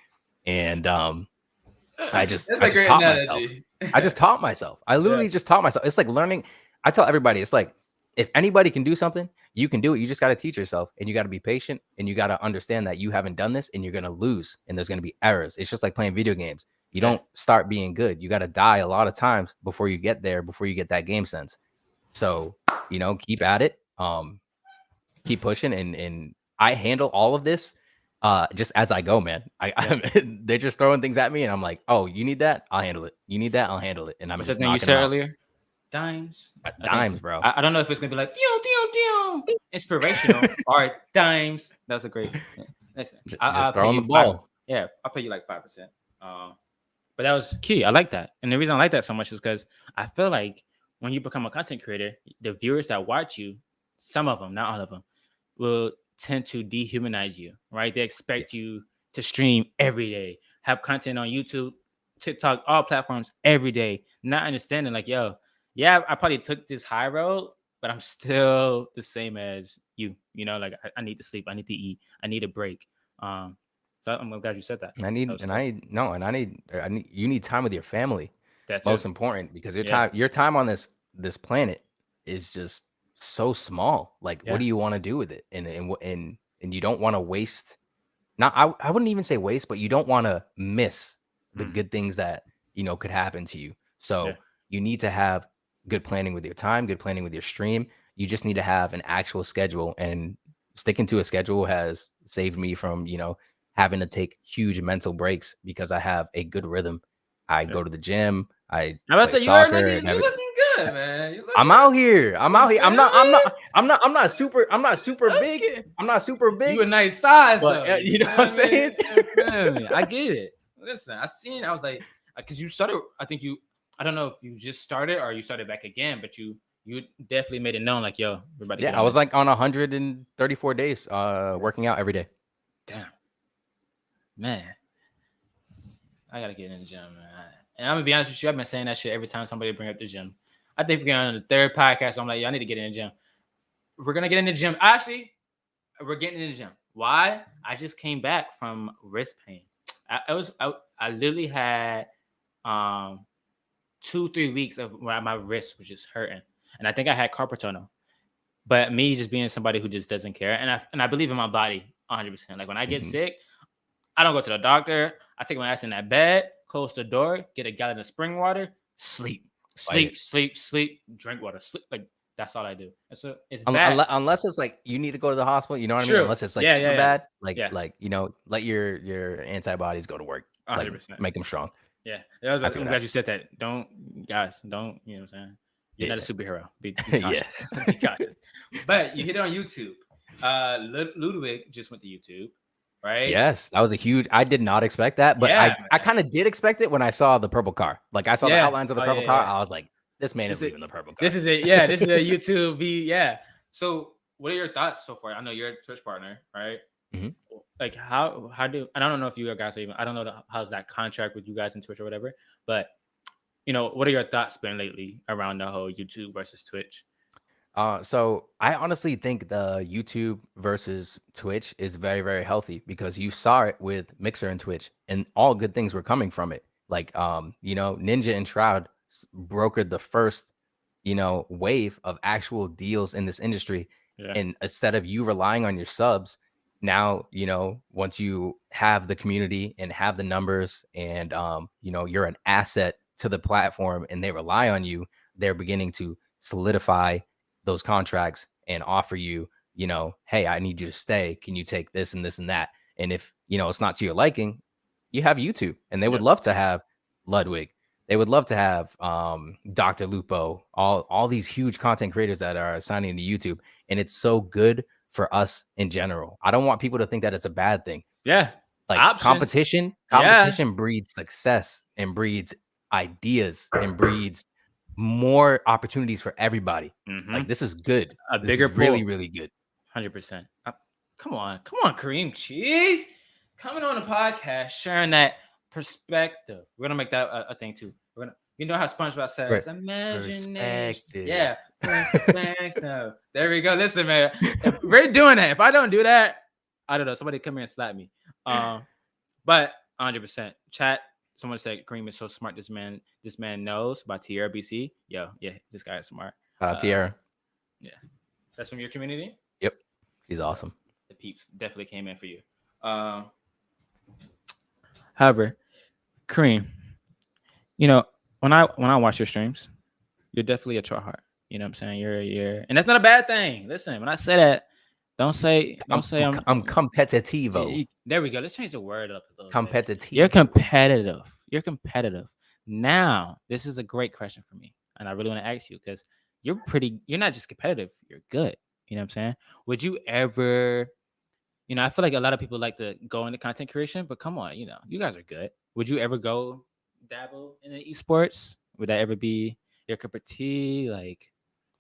And I just taught myself. I just taught myself. I literally just taught myself. It's like learning. I tell everybody, it's like, if anybody can do something, you can do it. You just got to teach yourself, and you got to be patient, and you got to understand that you haven't done this and you're going to lose, and there's going to be errors. It's just like playing video games. You don't start being good. You got to die a lot of times before you get there, before you get that game sense. So, keep at it. Keep pushing. And I handle all of this just as I go, man. They're just throwing things at me, and I'm like, oh, you need that? I'll handle it. You need that? I'll handle it. And I'm What's just that thing you said earlier? Dimes, bro. I don't know if it's gonna be like inspirational or dimes. That's a great. Listen, just throwing the ball. I'll pay you like 5%. But that was key. I like that, and the reason I like that so much is because I feel like when you become a content creator, the viewers that watch you, some of them, not all of them, will tend to dehumanize you. Right? They expect you to stream every day, have content on YouTube, TikTok, all platforms every day. Not understanding, like, yo. Yeah, I probably took this high road, but I'm still the same as you. Like I need to sleep, I need to eat, I need a break. So I'm glad you said that. You need time with your family. That's most important, because your time on this planet is just so small. Like, what do you want to do with it? And you don't want to waste. I wouldn't even say waste, but you don't want to miss the good things that could happen to you. So you need to have good planning with your time, good planning with your stream. You just need to have an actual schedule, and sticking to a schedule has saved me from, having to take huge mental breaks, because I have a good rhythm. I go to the gym, I I was play say you are soccer. looking, and you every- looking good, man. You I'm looking out here. I'm out here. I'm not super. I'm not super big. okay. I'm not super big. You a nice size But, though. you know what I'm feel me? saying? You feel me? I get it. Listen, I seen. I was like, because you started. I think you. I don't know if you just started or you started back again, but you definitely made it known. Like, yo, we're about to. Yeah, I was like on 134 days, working out every day. damn, man. I gotta get in the gym, man. And I'm gonna be honest with you. I've been saying that shit every time somebody bring up the gym. I think we're on the third podcast. So I'm like, yo, I need to get in the gym. We're gonna get in the gym. Actually, we're getting in the gym. Why? I just came back from wrist pain. I literally had 2-3 weeks of where my wrist was just hurting, and I think I had carpal tunnel. But me just being somebody who just doesn't care, and I believe in my body 100%. Like when I get sick, I don't go to the doctor. I take my ass in that bed, close the door, get a gallon of spring water, sleep, drink water, sleep. Like that's all I do. And so it's bad. Unless it's like you need to go to the hospital, you know what I mean? True. Unless it's like Yeah, super yeah, yeah. bad, like Yeah. like let your antibodies go to work, like 100%. make them strong. Yeah, I feel I'm that. glad you said that. Don't, you know what I'm saying? You're not a superhero. Be cautious. Yes. Be cautious. But you hit it on YouTube. Ludwig just went to YouTube, right? Yes, that was a huge. I did not expect that, but Yeah, I kind of did expect it when I saw the purple car. Like I saw the Yeah. outlines of the Oh, purple yeah, car. yeah. I was like, this man is This is- leaving the purple car. This is it. Yeah, this is a YouTube. Yeah. So, what are your thoughts so far? I know you're a Twitch partner, right? Mhm. Like how do, and I don't know if you guys are even. I don't know how's that contract with you guys in Twitch or whatever. But what are your thoughts been lately around the whole YouTube versus Twitch? So I honestly think the YouTube versus Twitch is very, very healthy because you saw it with Mixer and Twitch, and all good things were coming from it. Like, Ninja and Shroud brokered the first, wave of actual deals in this industry. Yeah. And instead of you relying on your subs, now, once you have the community and have the numbers and, you're an asset to the platform and they rely on you, they're beginning to solidify those contracts and offer you, hey, I need you to stay. Can you take this and this and that? And if, it's not to your liking, you have YouTube, and they would love to have Ludwig. They would love to have Dr. Lupo, all these huge content creators that are signing to YouTube. And it's so good for us in general. I don't want people to think that it's a bad thing. Yeah. Like Options. competition breeds success and breeds ideas and breeds more opportunities for everybody. Like this is good. A This bigger is really, pool. really good. 100%. Come on, Karimcheese, coming on the podcast, sharing that perspective. We're gonna make that a thing too. We're gonna, how SpongeBob says, Right. imagination. Perspective. Yeah, perspective. There we go. Listen, man, if we're doing that. If I don't do that, I don't know. Somebody come here and slap me. But 100%. Chat. Someone said Kareem is so smart. This man knows by Tierra BC. Yo, yeah, this guy is smart. Tierra. Yeah, that's from your community. Yep, she's awesome. The peeps definitely came in for you. However, Kareem, when I watch your streams, you're definitely a tryhard. You know what I'm saying? You're, and that's not a bad thing. Listen, when I say that, don't say I'm competitivo. There we go. Let's change the word up a little bit. Competitive. You're competitive. You're competitive. Now, this is a great question for me, and I really want to ask you because you're not just competitive. You're good. You know what I'm saying? Would you ever, I feel like a lot of people like to go into content creation, but come on, you guys are good. Would you ever go dabble in the esports? Would that ever be your cup of tea? Like,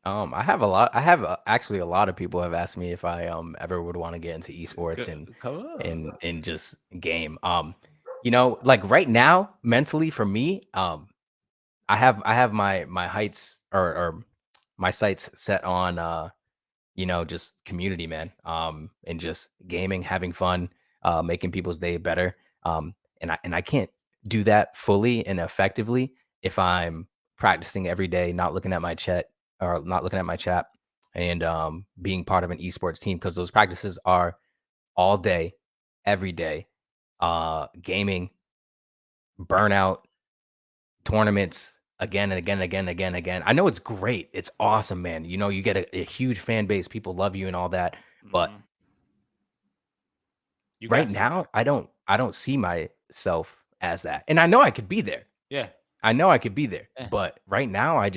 I have actually a lot of people have asked me if I ever would want to get into esports and just game. Like right now, mentally for me, I have my heights or my sights set on just community, man. And just gaming, having fun, making people's day better. And I can't do that fully and effectively if I'm practicing every day, not looking at my chat and being part of an esports team, because those practices are all day, every day. Gaming, burnout, tournaments again and again and again and again and again. I know it's great. It's awesome, man. You get a huge fan base. People love you and all that. But right now, I don't see myself as that. And I know I could be there. Yeah. I know I could be there, Yeah. but right now I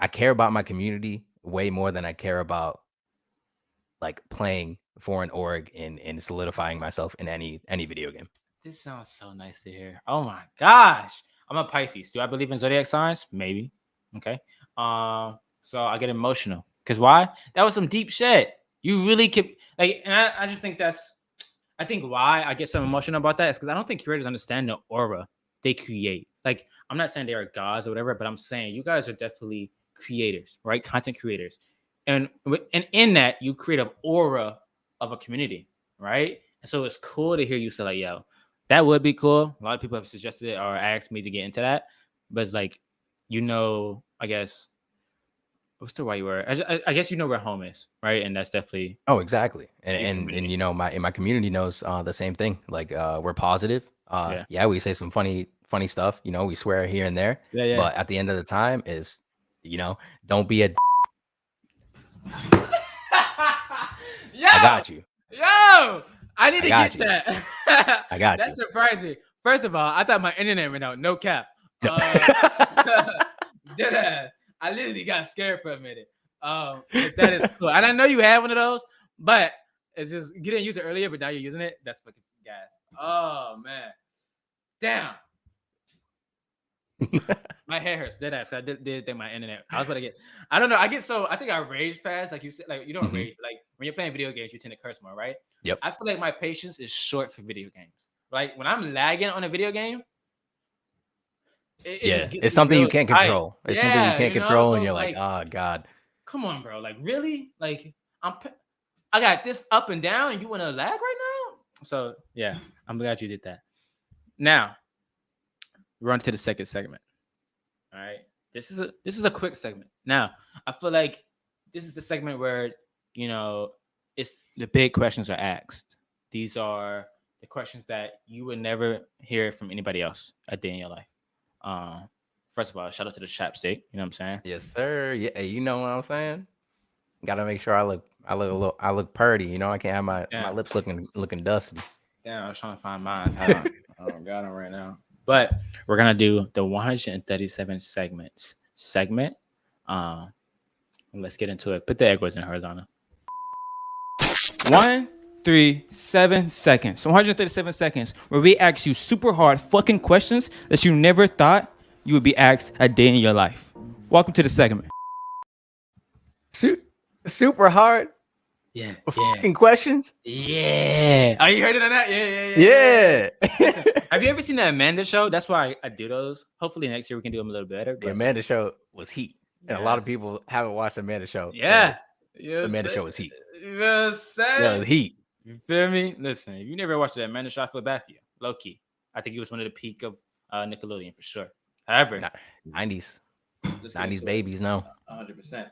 care about my community way more than I care about like playing for an org and solidifying myself in any video game. This sounds so nice to hear. Oh my gosh. I'm a Pisces. Do I believe in zodiac signs? Maybe. Okay. So I get emotional. Because why? That was some deep shit. You really keep like, and I just think I think why I get so emotional about that is because I don't think creators understand the aura they create. Like, I'm not saying they are gods or whatever, but I'm saying you guys are definitely creators, right? Content creators. And in that, you create an aura of a community, right? And so it's cool to hear you say, like, yo, that would be cool. A lot of people have suggested it or asked me to get into that. But it's like, I guess, what's the right word? I guess where home is, right? And that's definitely. Oh, exactly. And my community knows the same thing. Like we're positive. Yeah, we say some funny stuff. We swear here and there. Yeah. But at the end of the time is, don't be a. Yo, I got you. Yo, I need to get that. I got that you. surprised me. First of all, I thought my internet went out. No cap. No. Deadass. I literally got scared for a minute. But that is cool. And I know you had one of those, but it's just you didn't use it earlier, but now you're using it. That's fucking gas. Oh man. Damn. My hair hurts. Deadass. I did think my internet. I was about to get. I don't know. I think I rage fast. Like you said, like you don't rage. Like when you're playing video games, you tend to curse more, right? Yep. I feel like my patience is short for video games. Like when I'm lagging on a video game. It's something you can't control. It's something you can't control, so and you're like, oh god. Come on, bro. Like really? Like I got this up and down, and you want to lag right now? So yeah, I'm glad you did that. Now, we're on to the second segment. All right. This is a quick segment. Now, I feel like this is the segment where it's the big questions are asked. These are the questions that you would never hear from anybody else a day in your life. First of all, shout out to the chapstick. You know what I'm saying? Yes, sir. Yeah, you know what I'm saying. Gotta make sure I look purty. I can't have my lips looking dusty. Damn, I was trying to find mine. I don't got them right now. But we're gonna do the 137 segment. Let's get into it. Put the egg in horizontal. 137 seconds. So 137 seconds where we ask you super hard fucking questions that you never thought you would be asked a day in your life. Welcome to the segment. Super hard. Yeah. Fucking questions. Yeah. Oh, you heard it on that? Yeah. Listen, have you ever seen the Amanda show? That's why I do those. Hopefully next year we can do them a little better. The Amanda show was heat. And a lot of people haven't watched the Amanda show. Yeah. The Amanda show was heat. Yeah, it was heat. You feel me? Listen, if you never watched the Amanda show, I feel bad for you. Low key. I think it was one of the peak of Nickelodeon for sure. However, 90s babies, no. 100%.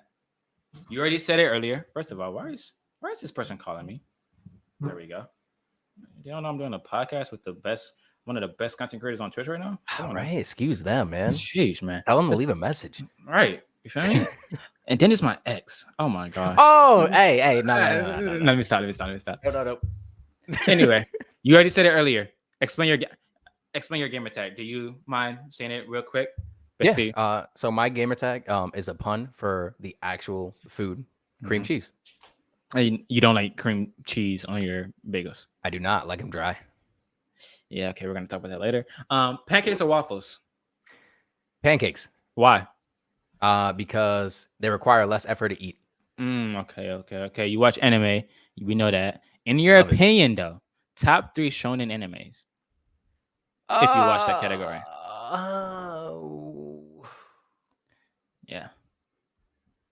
You already said it earlier. First of all, why is this person calling me? There we go. You don't know I'm doing a podcast with one of the best content creators on Twitch right now? All right, excuse them, man. Jeez, man. Tell them to leave a message. Right. You feel me? And then it's my ex. Oh my gosh. Oh, hey, no. Let me stop. No. Anyway, you already said it earlier. Explain your gamer tag. Do you mind saying it real quick? Yeah. So my gamer tag is a pun for the actual food, cream cheese. You don't like cream cheese on your bagels? I do not like them dry. Yeah. Okay, we're gonna talk about that later. Pancakes or waffles? Pancakes. Why? Because they require less effort to eat. Okay. You watch anime. We know that. In your opinion, though, top 3 shonen animes. If you watch that category. Yeah.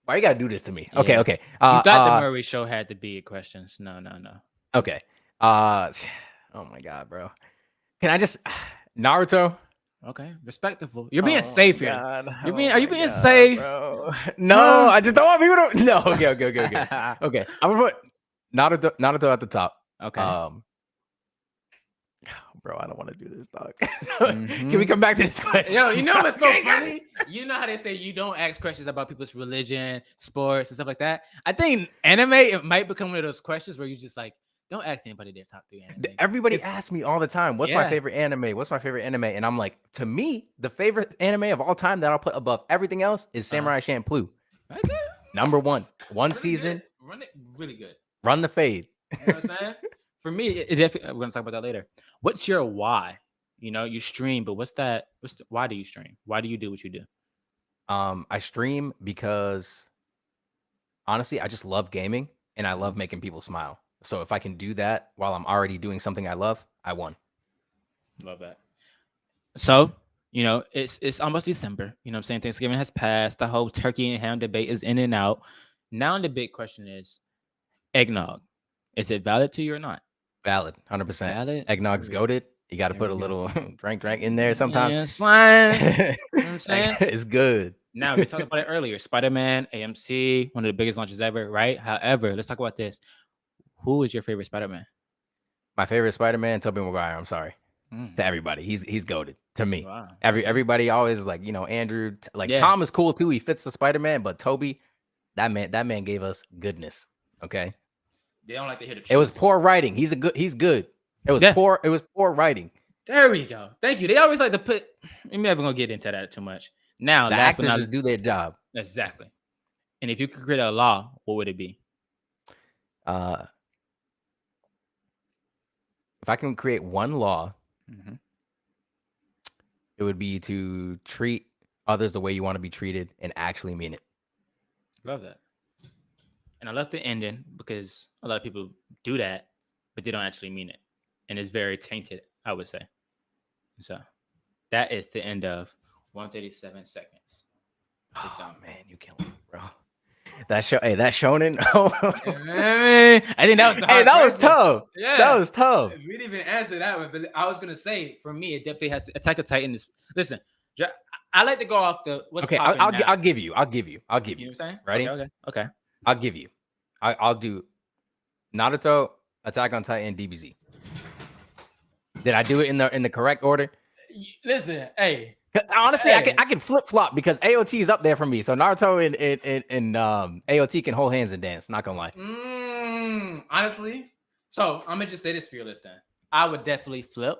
Why you gotta do this to me? Yeah. Okay. You thought the Murray show had to be questions. No. Okay. Oh my god, bro. Can I just Naruto? Okay, respectable. You're being safe here. Are you being God, safe? Bro. No, I just don't want people to. No. Okay. Okay. I'm gonna put Naruto at the top. Okay. Bro, I don't want to do this, dog. Can we come back to this question? Yo, you know what's so funny? You know how they say you don't ask questions about people's religion, sports, and stuff like that? I think anime, it might become one of those questions where you just like Don't ask anybody their top 3 anime. Everybody asks me all the time, what's my Yeah. favorite anime? What's my favorite anime? And I'm like, to me, the favorite anime of all time that I'll put above everything else is Samurai Champloo. Okay. Number 1. One Really season, good. Run it really good. run the fade. You know what I'm saying? For me, it definitely, we're gonna talk about that later. What's your why? You know, you stream, but why do you stream? Why do you do what you do? I stream because honestly, I just love gaming and I Mm-hmm. love making people smile. So if I can do that while I'm already doing something I love, I won. Love that. So, you know, it's almost December. You know what I'm saying? Thanksgiving has passed. The whole turkey and ham debate is in and out. Now the big question is eggnog. Is it valid to you or not? Valid, 100%. Valid? Eggnog's goated. You got to There put a we go. little drink in there sometimes. You know what I'm saying? It's good. Now, we talked about it earlier. Spider-Man, AMC, one of the biggest launches ever, right? However, let's talk about this. Who is your favorite Spider-Man? My favorite Spider-Man, Tobey Maguire. I'm sorry. Mm. To everybody. He's goated to me. Wow. Everybody always is like, you know, Andrew, Yeah. Tom is cool too. He fits the Spider-Man, but Toby, that man gave us goodness. Okay. They don't like to hear the truth. It was poor writing. He's good. It was poor writing. There we go. Thank you. They always like to put. I'm never gonna get into that too much. Now, The last but actors not just do their job. exactly. And if you could create a law, what would it be? If I can create one law, Mhm. it would be to treat others the way you want to be treated and actually mean it. Love that. And I love the ending because a lot of people do that, but they don't actually mean it, and it's very tainted, I would say. So that is the end of 137 seconds. Oh man, you killed me, bro. That shonen. I think that was the Hey, hard that was question. tough. Yeah. That was tough. We didn't even answer that one, but I was gonna say for me, it definitely has to. Attack of Titan is. Listen, I like to go off the what's Okay, popping now. I'll give you. You know what I'm saying? Ready? Okay. I'll give you. I'll do Naruto, Attack on Titan, DBZ. Did I do it in the correct order? Listen, hey. Honestly, Hey. I can flip flop because AOT is up there for me. So Naruto and AOT can hold hands and dance. Not gonna lie. Honestly, so I'm gonna just say this for your list then. I would definitely flip,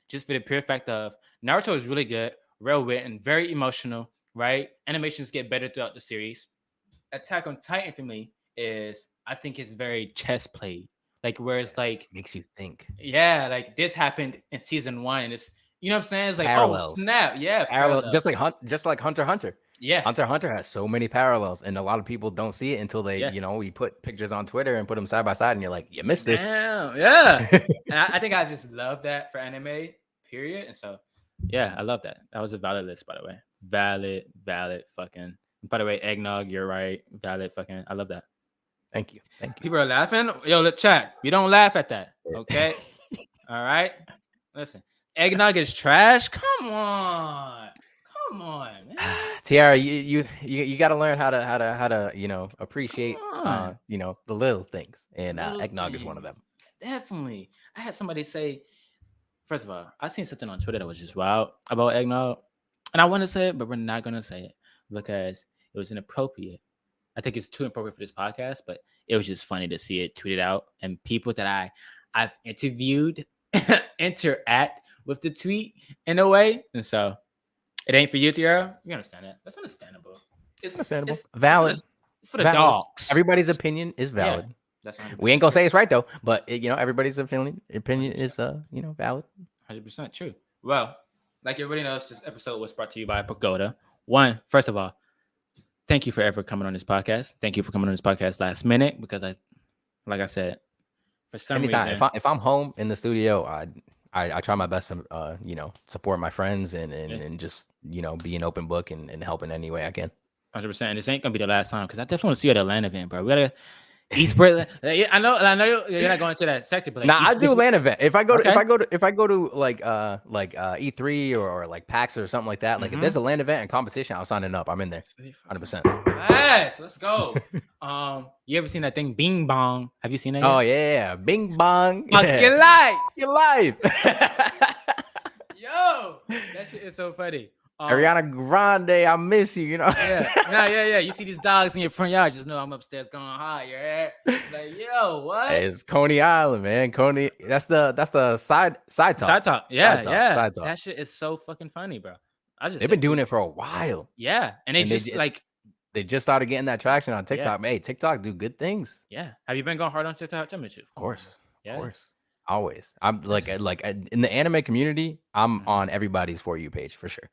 just for the pure fact of Naruto is really good, well written, very emotional, right? Animations get better throughout the series. Attack on Titan for me is, I think it's very chess played. Like where it's like Makes you think. yeah, like this happened in season 1, and it's you know what I'm saying? It's like Parallels. oh snap, yeah, Parallel, just like Hunter x Hunter. yeah, Hunter x Hunter has so many parallels, and a lot of people don't see it until they, Yeah. we put pictures on Twitter and put them side by side, and you're like, you missed this. Damn, yeah. And I think I just love that for anime, period. And so, yeah, I love that. That was a valid list, by the way. Valid fucking. By the way, eggnog, you're right. Valid fucking. I love that. Thank you. People are laughing. Yo, look, chat. We don't laugh at that. Okay. All right. Listen, eggnog is trash. Come on, man. Tiara, you got to learn how to appreciate the little things, and Little eggnog is one of them. things. Definitely. I had somebody say, first of all, I seen something on Twitter that was just wild about eggnog. And I want to say it, but we're not going to say it because it was inappropriate. I think it's too appropriate for this podcast, but it was just funny to see it tweeted out. And people that I've interviewed interact with the tweet in a way. And so it ain't for you, Tiara. You understand that. That's understandable. It's Understandable. Valid. It's for the Valid. dogs. Everybody's opinion is valid. That's 100%. We ain't gonna say it's right though, but everybody's opinion is valid. 100% true. Well, like everybody knows, this episode was brought to you by Pagoda. First of all, thank you for ever coming on this podcast. Thank you for coming on this podcast last minute because like I said, for some Anytime, reason, if I'm home in the studio, I try my best to support my friends and just be an open book and help in any way I can. 100%. And this ain't gonna be the last time because I definitely want to see you at the Atlanta event, bro. We gotta esports. I know you're not going to that sector, but like, I do LAN event. If I go to Okay. if I go to like E3 or like PAX or something like that, like if there's a LAN event and competition, I'm signing up. I'm in there. 100%. Yes, let's go. You ever seen that thing Bing Bong? Have you seen that? Oh yet? yeah, Bing Bong. Fucking life. Your life. Yo, that shit is so funny. Ariana Grande, I miss you. You know. yeah. You see these dogs in your front yard, just know I'm upstairs going higher. Like, yo, what? It's Coney Island, man. Coney. That's the side talk. Side talk. Yeah, Side talk. That shit is so fucking funny, bro. They've been doing it for a while. Yeah, and they just started getting that traction on TikTok. Hey, TikTok do good things. Yeah. Have you been going hard on TikTok? Of course. Yeah. Of course. Always. I'm like in the anime community, I'm on everybody's For You page for sure.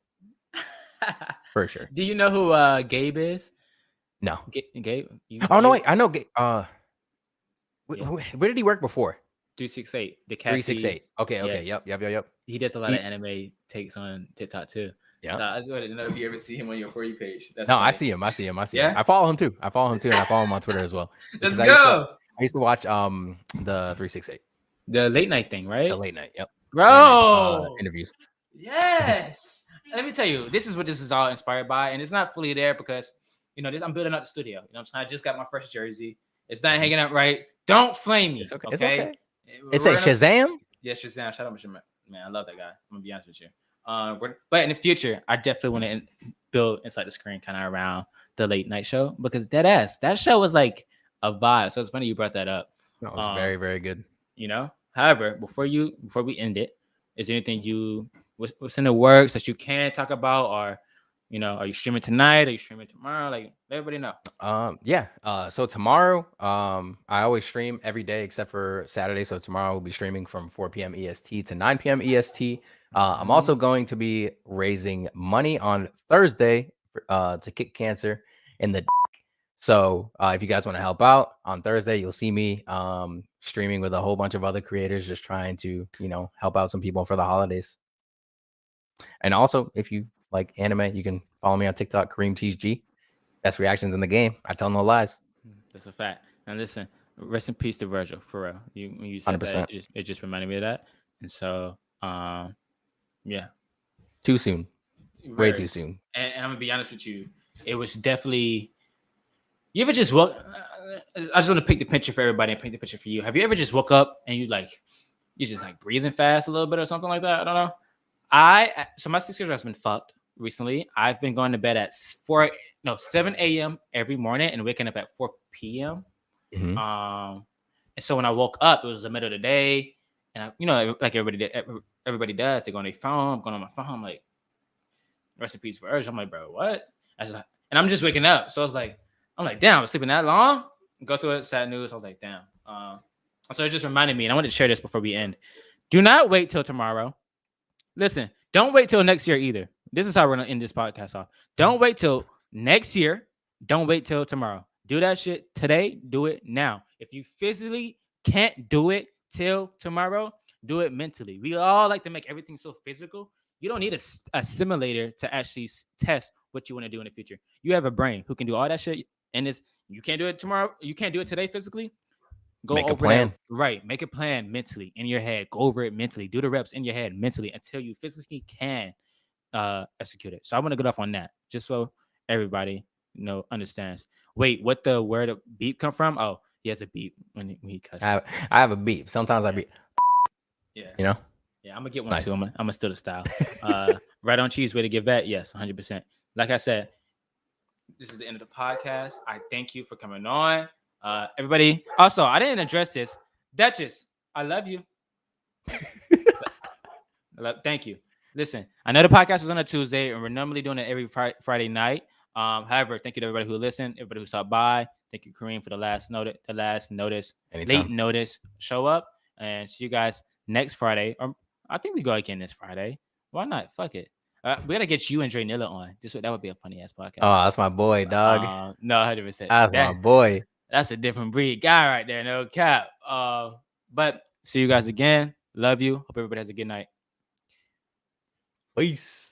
For sure. Do you know who Gabe is? No. Gabe? No, wait. I know Gabe. Where did he work before? 368. The cat. 368. Okay. Yep. He does a lot of anime takes on TikTok too. Yeah. So I just wanted to know if you ever see him on your For You page. No, funny. I see him. Yeah? I follow him too. And I follow him on Twitter as well. Let's go. I used to watch the 368. The late night thing, right? The late night. Yep. Bro. Interviews. Yes. Let me tell you, this is what this is all inspired by, and it's not fully there because I'm building up the studio. You know what I'm saying? I just got my first jersey. It's not hanging up right. Don't flame me. It's okay. Okay. It's a Shazam. Yeah, Shazam. Shout out to man. I love that guy. I'm gonna be honest with you. But in the future, I definitely want to build inside the screen kind of around the late night show because that show was like a vibe. So it's funny you brought that up. That was very, very good. However, before we end it, is there anything what's in the works that you can talk about, or are you streaming tonight? Are you streaming tomorrow? Like, let everybody know. Yeah. So tomorrow, I always stream every day except for Saturday. So tomorrow we'll be streaming from 4 p.m. EST to 9 p.m. EST. I'm also going to be raising money on Thursday to kick cancer in the. So if you guys want to help out on Thursday, you'll see me streaming with a whole bunch of other creators, just trying to help out some people for the holidays. And also, if you like anime, you can follow me on TikTok, Karimcheese G. Best reactions in the game. I tell no lies. That's a fact. And listen, rest in peace to Virgil, for real. When you said 100%. that, it just reminded me of that. And so, yeah. Too soon. Way too soon. And I'm gonna be honest with you, it was definitely. You ever just woke? I just want to pick the picture for everybody and paint the picture for you. Have you ever just woke up and you just like breathing fast a little bit or something like that? I don't know. So my 6 years has been fucked recently. I've been going to bed at 7 a.m. every morning and waking up at 4 p.m. Mm-hmm. And so when I woke up, it was the middle of the day, and like everybody does, they go on their phone. I'm going on my phone. I'm like, rest in peace for Urge. I'm like, bro, what? And I'm just waking up. So I was like, damn, I was sleeping that long. Go through it, sad news. I was like, damn. So it just reminded me, and I wanted to share this before we end. Do not wait till tomorrow. Listen, don't wait till next year either. This is how we're gonna end this podcast off. Don't wait till next year. Don't wait till tomorrow. Do that shit today. Do it now. If you physically can't do it till tomorrow, do it mentally. We all like to make everything so physical. You don't need a simulator to actually test what you want to do in the future. You have a brain who can do all that shit. And you can't do it tomorrow. You can't do it today physically. Make a plan. Right. Make a plan mentally in your head. Go over it mentally. Do the reps in your head mentally until you physically can execute it. So I want to get off on that just so everybody understands. Wait, where the beep come from? Oh, he has a beep when he cusses. I have a beep. Sometimes I beep. Yeah. Yeah, I'm gonna get one nice. too. I'm gonna steal the style. Right on cheese, way to give back. Yes, 100%. Like I said, this is the end of the podcast. I thank you for coming on. Everybody. Also, I didn't address this. Duchess, I love you. Thank you. Listen, I know the podcast was on a Tuesday, and we're normally doing it every Friday night. However, thank you to everybody who listened, everybody who stopped by. Thank you, Kareem, for the last notice, Anytime. late notice. Show up, and see you guys next Friday. Or I think we go again this Friday. Why not? Fuck it. We gotta get you and Dre Nilla on. That would be a funny ass podcast. Oh, that's my boy, dog. No, 100%. That's my boy. That's a different breed guy right there. No cap. But see you guys again. Love you. Hope everybody has a good night. Peace.